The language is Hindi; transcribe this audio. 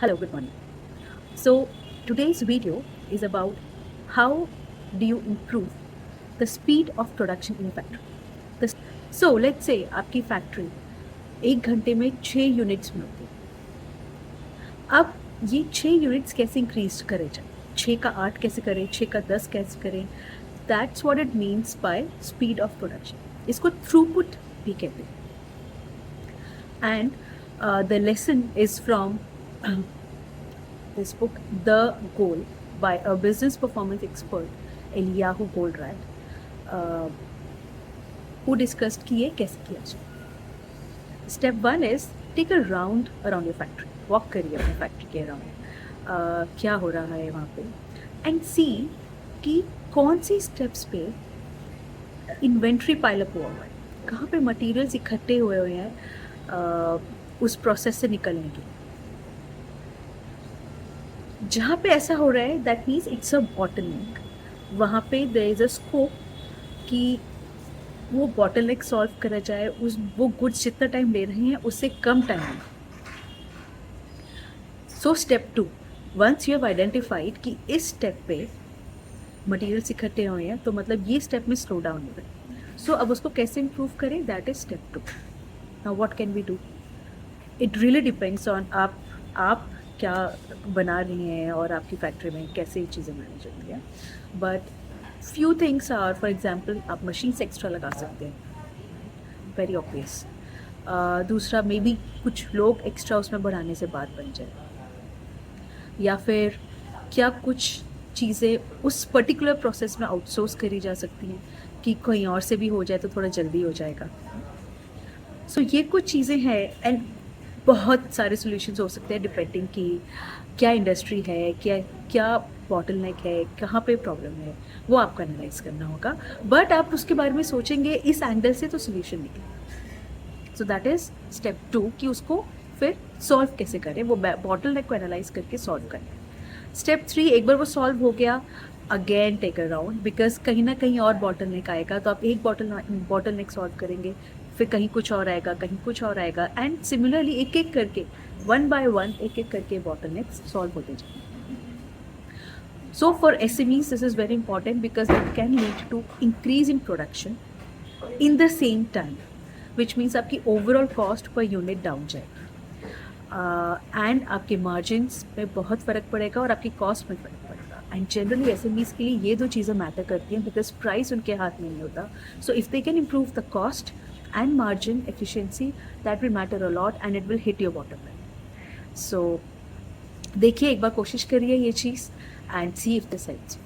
Hello, good morning. So, today's video is about how do you improve the speed of production in a factory. So, let's say आपकी फैक्ट्री 1 घंटे में 6 यूनिट्स बनाती है. अब ये 6 यूनिट्स कैसे इंक्रीज करे जाए, 6 का 8 कैसे करें, 6 का 10 कैसे करें. That's what it means by speed of production. इसको थ्रूपुट भी कहते हैं. And the lesson is from this book, The Goal, by a business performance expert, Eliyahu Goldratt, who discussed कि ये कैसे किया जाए. Step 1 is take a round around your factory. Walk करिए अपने फैक्ट्री के अराउंड, क्या हो रहा है वहाँ पे, एंड सी कि कौन सी स्टेप्स पे इन्वेंट्री पाइलअप हुआ हुआ है, कहाँ पे मटेरियल्स इकट्ठे हुए हैं उस प्रोसेस से निकलने के. जहाँ पे ऐसा हो रहा है that means it's a bottleneck. वहाँ पे देयर इज़ अ स्कोप कि वो बॉटलनेक सॉल्व करा जाए. वो गुड्स जितना टाइम ले रहे हैं उससे कम टाइम में. So step 2, once you have identified कि इस स्टेप पे मटेरियल्स इकट्ठे हुए हैं तो मतलब ये स्टेप में स्लो डाउन हो रहा है. सो अब उसको कैसे इम्प्रूव करें, that is step 2. Now what can we do? It really depends on आप क्या बना रही हैं और आपकी फैक्ट्री में कैसे चीज़ें मैनेज होती हैं. But few things are, for example आप मशीन्स एक्स्ट्रा लगा सकते हैं, वेरी ऑब्वियस. दूसरा मे बी कुछ लोग एक्स्ट्रा उसमें बढ़ाने से बात बन जाए, या फिर क्या कुछ चीज़ें उस पर्टिकुलर प्रोसेस में आउटसोर्स करी जा सकती हैं कि कहीं और से भी हो जाए तो थोड़ा जल्दी हो जाएगा. सो ये कुछ चीज़ें हैं एंड बहुत सारे सॉल्यूशंस हो सकते हैं डिपेंडिंग कि क्या इंडस्ट्री है, क्या बॉटलनेक है, कहाँ पे प्रॉब्लम है, वो आपको एनालाइज करना होगा. बट आप उसके बारे में सोचेंगे इस एंगल से तो सोल्यूशन निकले. सो दैट इज़ स्टेप 2 कि उसको फिर सॉल्व कैसे करें, वो बॉटलनेक को एनालाइज करके सॉल्व करें. स्टेप 3, एक बार वो सॉल्व हो गया, again take a round, because कहीं ना कहीं और बॉटलनेक आएगा. तो आप एक बॉटलनेक सॉल्व करेंगे, फिर कहीं कुछ और आएगा, कहीं कुछ और आएगा, एंड सिमिलरली एक एक करके 1 by 1 एक एक करके बॉटलनेक्स सॉल्व होते जाएंगे. So for SMEs this is very important because it can lead to increase in production in the same time, which means आपकी overall cost per unit down जाएगी, एंड आपके मार्जिन्स में बहुत फ़र्क पड़ेगा और आपकी कॉस्ट में फ़र्क पड़ेगा. एंड जनरली SMEs के लिए ये दो चीज़ें मैटर करती हैं बिकॉज प्राइस उनके हाथ में नहीं होता. So if they can improve the cost and margin efficiency, that will matter a lot and it will hit your bottom line. So देखिए, एक बार कोशिश करिए ये चीज़ and see if this helps.